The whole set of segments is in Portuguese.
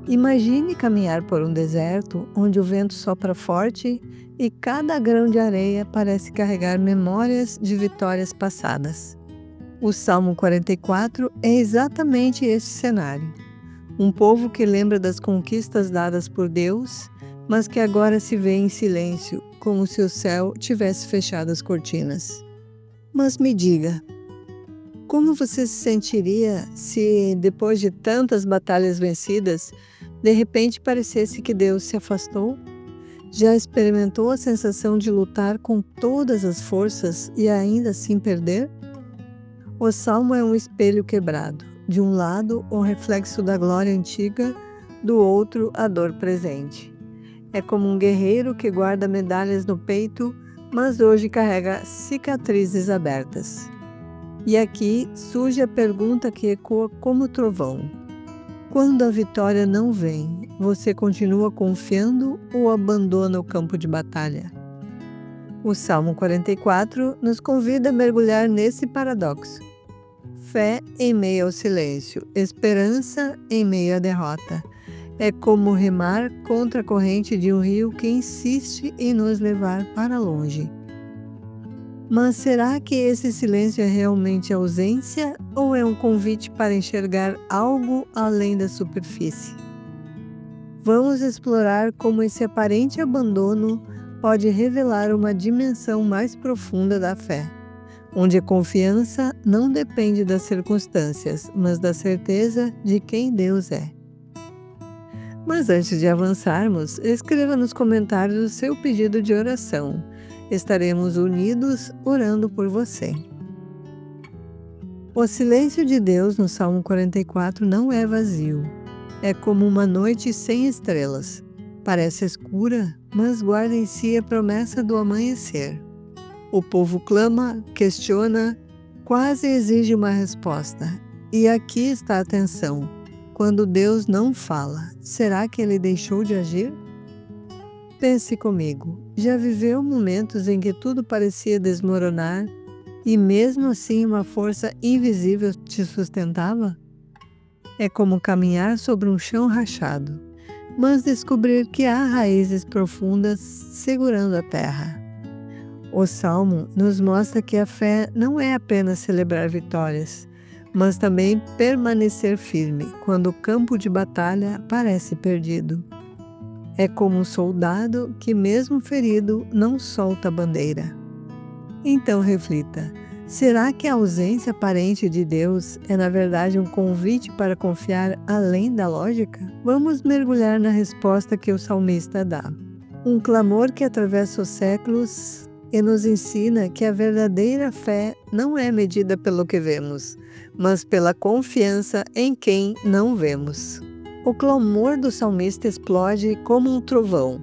Imagine caminhar por um deserto onde o vento sopra forte e cada grão de areia parece carregar memórias de vitórias passadas. O Salmo 44 é exatamente esse cenário. Um povo que lembra das conquistas dadas por Deus, mas que agora se vê em silêncio, como se o céu tivesse fechado as cortinas. Mas me diga, como você se sentiria se, depois de tantas batalhas vencidas, de repente parecesse que Deus se afastou? Já experimentou a sensação de lutar com todas as forças e ainda assim perder? O salmo é um espelho quebrado. De um lado, o reflexo da glória antiga, do outro, a dor presente. É como um guerreiro que guarda medalhas no peito, mas hoje carrega cicatrizes abertas. E aqui surge a pergunta que ecoa como trovão. Quando a vitória não vem, você continua confiando ou abandona o campo de batalha? O Salmo 44 nos convida a mergulhar nesse paradoxo. Fé em meio ao silêncio, esperança em meio à derrota. É como remar contra a corrente de um rio que insiste em nos levar para longe. Mas será que esse silêncio é realmente ausência ou é um convite para enxergar algo além da superfície? Vamos explorar como esse aparente abandono pode revelar uma dimensão mais profunda da fé, onde a confiança não depende das circunstâncias, mas da certeza de quem Deus é. Mas antes de avançarmos, escreva nos comentários o seu pedido de oração. Estaremos unidos orando por você. O silêncio de Deus no Salmo 44 não é vazio. É como uma noite sem estrelas. Parece escura, mas guarda em si a promessa do amanhecer. O povo clama, questiona, quase exige uma resposta. E aqui está a atenção. Quando Deus não fala, será que ele deixou de agir? Pense comigo, já viveu momentos em que tudo parecia desmoronar e mesmo assim uma força invisível te sustentava? É como caminhar sobre um chão rachado, mas descobrir que há raízes profundas segurando a terra. O Salmo nos mostra que a fé não é apenas celebrar vitórias, mas também permanecer firme quando o campo de batalha parece perdido. É como um soldado que, mesmo ferido, não solta a bandeira. Então reflita, será que a ausência aparente de Deus é na verdade um convite para confiar além da lógica? Vamos mergulhar na resposta que o salmista dá. Um clamor que atravessa os séculos e nos ensina que a verdadeira fé não é medida pelo que vemos, mas pela confiança em quem não vemos. O clamor do salmista explode como um trovão.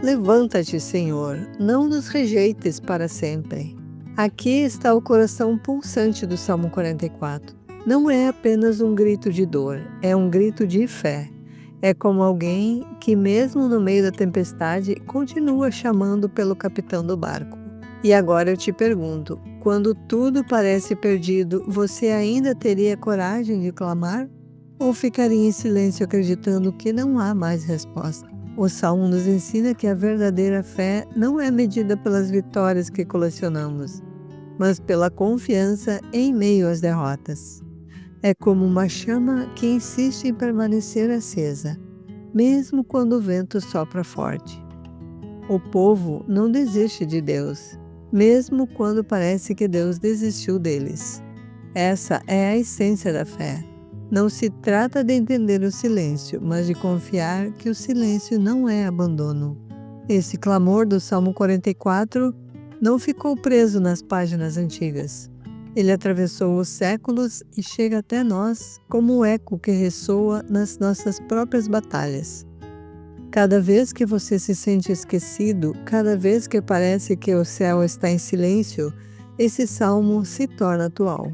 Levanta-te, Senhor, não nos rejeites para sempre. Aqui está o coração pulsante do Salmo 44. Não é apenas um grito de dor, é um grito de fé. É como alguém que, mesmo no meio da tempestade, continua chamando pelo capitão do barco. E agora eu te pergunto, quando tudo parece perdido, você ainda teria coragem de clamar? Ou ficaria em silêncio acreditando que não há mais resposta? O Salmo nos ensina que a verdadeira fé não é medida pelas vitórias que colecionamos, mas pela confiança em meio às derrotas. É como uma chama que insiste em permanecer acesa, mesmo quando o vento sopra forte. O povo não desiste de Deus, mesmo quando parece que Deus desistiu deles. Essa é a essência da fé. Não se trata de entender o silêncio, mas de confiar que o silêncio não é abandono. Esse clamor do Salmo 44 não ficou preso nas páginas antigas. Ele atravessou os séculos e chega até nós como um eco que ressoa nas nossas próprias batalhas. Cada vez que você se sente esquecido, cada vez que parece que o céu está em silêncio, esse salmo se torna atual.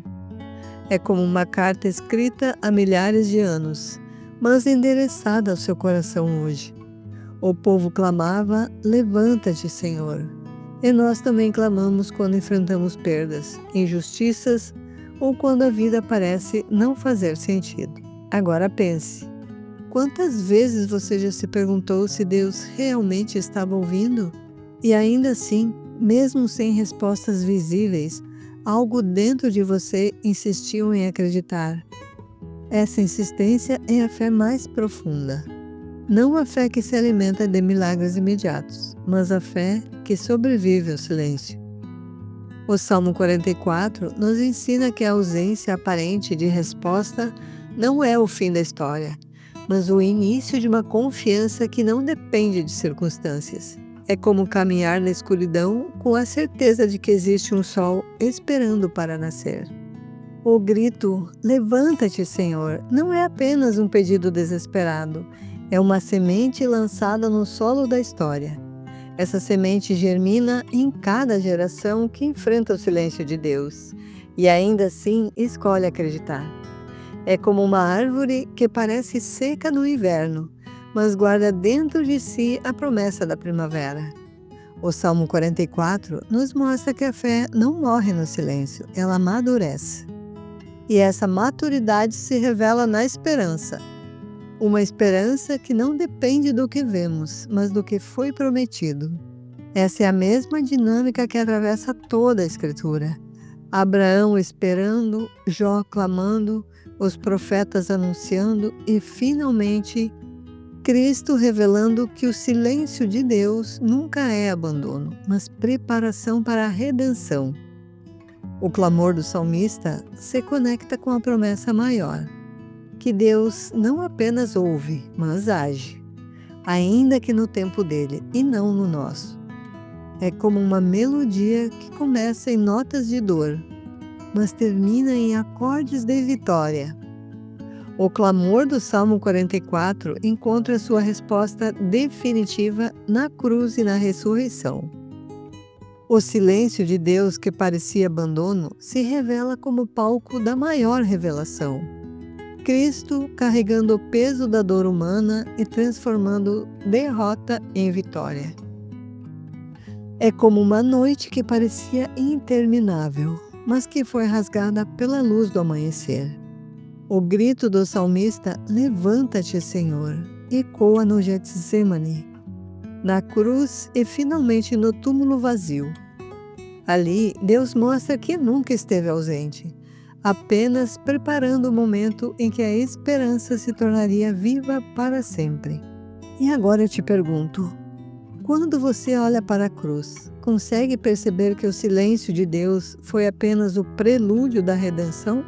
É como uma carta escrita há milhares de anos, mas endereçada ao seu coração hoje. O povo clamava, levanta-te, Senhor. E nós também clamamos quando enfrentamos perdas, injustiças ou quando a vida parece não fazer sentido. Agora pense, Quantas vezes você já se perguntou se Deus realmente estava ouvindo? E ainda assim, mesmo sem respostas visíveis, algo dentro de você insistiu em acreditar. Essa insistência é a fé mais profunda. Não a fé que se alimenta de milagres imediatos, mas a fé que sobrevive ao silêncio. O Salmo 44 nos ensina que a ausência aparente de resposta não é o fim da história, mas o início de uma confiança que não depende de circunstâncias. É como caminhar na escuridão com a certeza de que existe um sol esperando para nascer. O grito "Levanta-te, Senhor" não é apenas um pedido desesperado, é uma semente lançada no solo da história. Essa semente germina em cada geração que enfrenta o silêncio de Deus e ainda assim escolhe acreditar. É como uma árvore que parece seca no inverno, mas guarda dentro de si a promessa da primavera. O Salmo 44 nos mostra que a fé não morre no silêncio, ela amadurece. E essa maturidade se revela na esperança. Uma esperança que não depende do que vemos, mas do que foi prometido. Essa é a mesma dinâmica que atravessa toda a Escritura. Abraão esperando, Jó clamando, os profetas anunciando e, finalmente, Cristo revelando que o silêncio de Deus nunca é abandono, mas preparação para a redenção. O clamor do salmista se conecta com a promessa maior, que Deus não apenas ouve, mas age, ainda que no tempo dele e não no nosso. É como uma melodia que começa em notas de dor, mas termina em acordes de vitória. O clamor do Salmo 44 encontra sua resposta definitiva na cruz e na ressurreição. O silêncio de Deus que parecia abandono se revela como palco da maior revelação. Cristo carregando o peso da dor humana e transformando derrota em vitória. É como uma noite que parecia interminável, mas que foi rasgada pela luz do amanhecer. O grito do salmista "Levanta-te, Senhor", ecoa no Getsemane, na cruz e finalmente no túmulo vazio. Ali, Deus mostra que nunca esteve ausente, apenas preparando o momento em que a esperança se tornaria viva para sempre. E agora eu te pergunto, quando você olha para a cruz, consegue perceber que o silêncio de Deus foi apenas o prelúdio da redenção?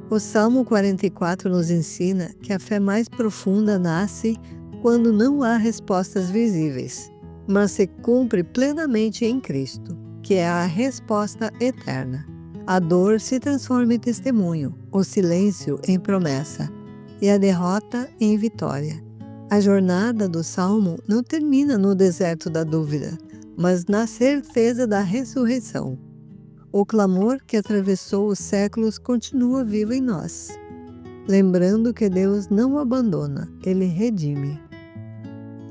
O Salmo 44 nos ensina que a fé mais profunda nasce quando não há respostas visíveis, mas se cumpre plenamente em Cristo, que é a resposta eterna. A dor se transforma em testemunho, o silêncio em promessa e a derrota em vitória. A jornada do Salmo não termina no deserto da dúvida, mas na certeza da ressurreição. O clamor que atravessou os séculos continua vivo em nós, lembrando que Deus não abandona, Ele redime.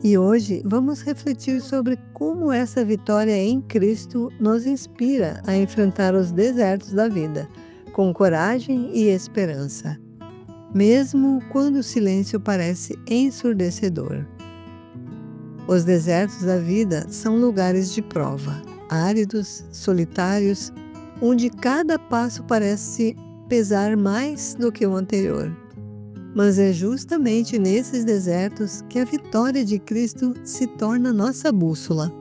E hoje vamos refletir sobre como essa vitória em Cristo nos inspira a enfrentar os desertos da vida, com coragem e esperança, mesmo quando o silêncio parece ensurdecedor. Os desertos da vida são lugares de prova, áridos, solitários, onde cada passo parece pesar mais do que o anterior. Mas é justamente nesses desertos que a vitória de Cristo se torna nossa bússola.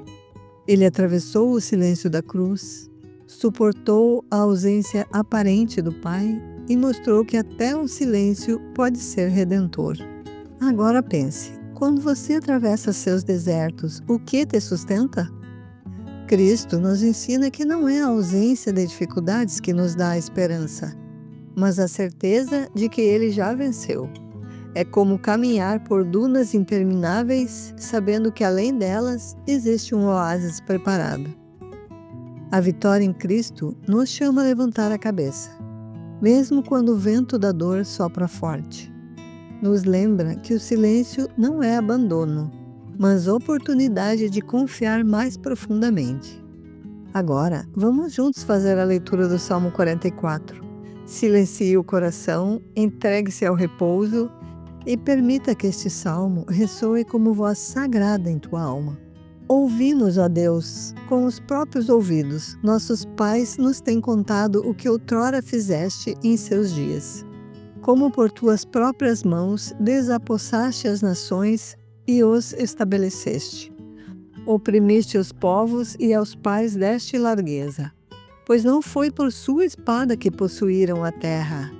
Ele atravessou o silêncio da cruz, suportou a ausência aparente do Pai e mostrou que até o silêncio pode ser redentor. Agora pense, quando você atravessa seus desertos, o que te sustenta? Cristo nos ensina que não é a ausência de dificuldades que nos dá a esperança, mas a certeza de que Ele já venceu. É como caminhar por dunas intermináveis, sabendo que além delas existe um oásis preparado. A vitória em Cristo nos chama a levantar a cabeça, mesmo quando o vento da dor sopra forte. Nos lembra que o silêncio não é abandono, mas oportunidade de confiar mais profundamente. Agora, vamos juntos fazer a leitura do Salmo 44. Silencie o coração, entregue-se ao repouso e permita que este salmo ressoe como voz sagrada em tua alma. Ouvi-nos, ó Deus, com os próprios ouvidos. Nossos pais nos têm contado o que outrora fizeste em seus dias. Como por tuas próprias mãos desapossaste as nações e os estabeleceste. Oprimiste os povos e aos pais deste largueza. Pois não foi por sua espada que possuíram a terra,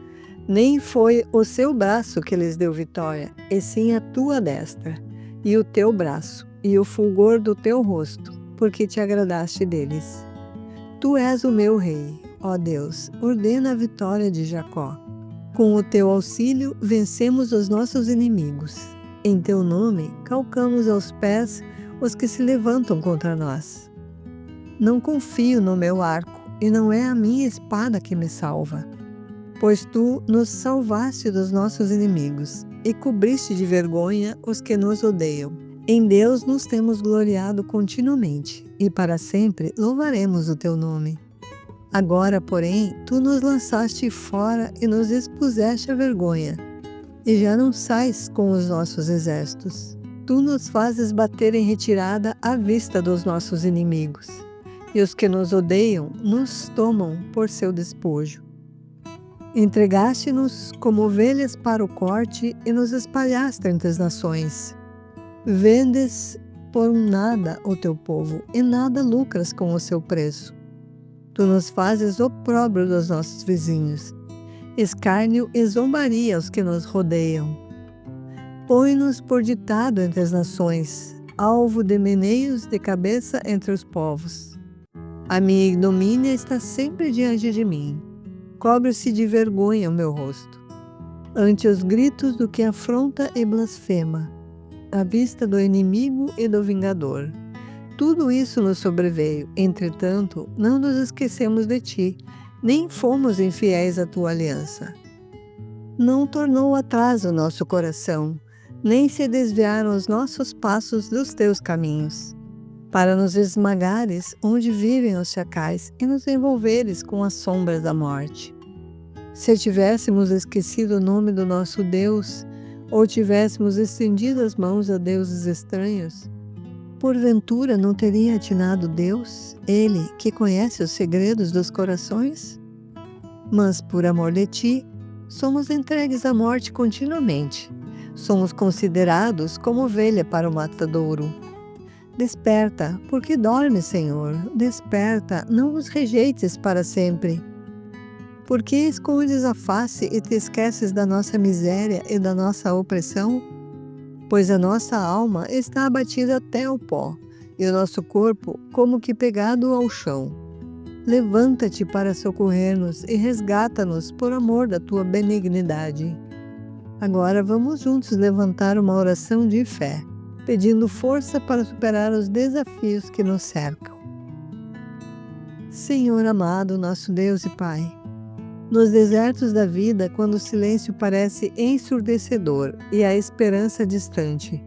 nem foi o seu braço que lhes deu vitória, e sim a tua destra, e o teu braço, e o fulgor do teu rosto, porque te agradaste deles. Tu és o meu rei, ó Deus, ordena a vitória de Jacó. Com o teu auxílio vencemos os nossos inimigos. Em teu nome calcamos aos pés os que se levantam contra nós. Não confio no meu arco, e não é a minha espada que me salva. Pois tu nos salvaste dos nossos inimigos, e cobriste de vergonha os que nos odeiam. Em Deus nos temos gloriado continuamente, e para sempre louvaremos o teu nome. Agora, porém, tu nos lançaste fora e nos expuseste à vergonha, e já não sais com os nossos exércitos. Tu nos fazes bater em retirada à vista dos nossos inimigos, e os que nos odeiam nos tomam por seu despojo. Entregaste-nos como ovelhas para o corte e nos espalhaste entre as nações. Vendes por nada o teu povo, e nada lucras com o seu preço. Tu nos fazes opróbrio dos nossos vizinhos, escárnio e zombaria aos que nos rodeiam. Põe-nos por ditado entre as nações, alvo de meneios de cabeça entre os povos. A minha ignomínia está sempre diante de mim. Cobre-se de vergonha o meu rosto, ante os gritos do que afronta e blasfema, à vista do inimigo e do vingador. Tudo isso nos sobreveio, entretanto, não nos esquecemos de ti, nem fomos infiéis à tua aliança. Não tornou atrás o nosso coração, nem se desviaram os nossos passos dos teus caminhos, para nos esmagares onde vivem os chacais e nos envolveres com as sombras da morte. Se tivéssemos esquecido o nome do nosso Deus, ou tivéssemos estendido as mãos a deuses estranhos, porventura não teria atinado Deus, Ele que conhece os segredos dos corações? Mas por amor de ti, somos entregues à morte continuamente. Somos considerados como ovelha para o matadouro. Desperta, porque dormes, Senhor. Desperta, não nos rejeites para sempre. Por que escondes a face e te esqueces da nossa miséria e da nossa opressão? Pois a nossa alma está abatida até o pó, e o nosso corpo como que pegado ao chão. Levanta-te para socorrer-nos e resgata-nos por amor da tua benignidade. Agora vamos juntos levantar uma oração de fé, pedindo força para superar os desafios que nos cercam. Senhor amado, nosso Deus e Pai, nos desertos da vida, quando o silêncio parece ensurdecedor e a esperança distante,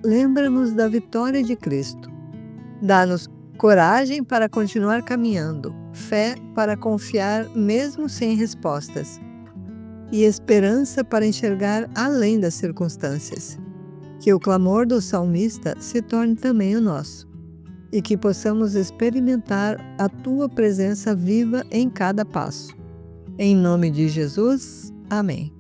lembra-nos da vitória de Cristo. Dá-nos coragem para continuar caminhando, fé para confiar mesmo sem respostas, e esperança para enxergar além das circunstâncias. Que o clamor do salmista se torne também o nosso, e que possamos experimentar a tua presença viva em cada passo. Em nome de Jesus, amém.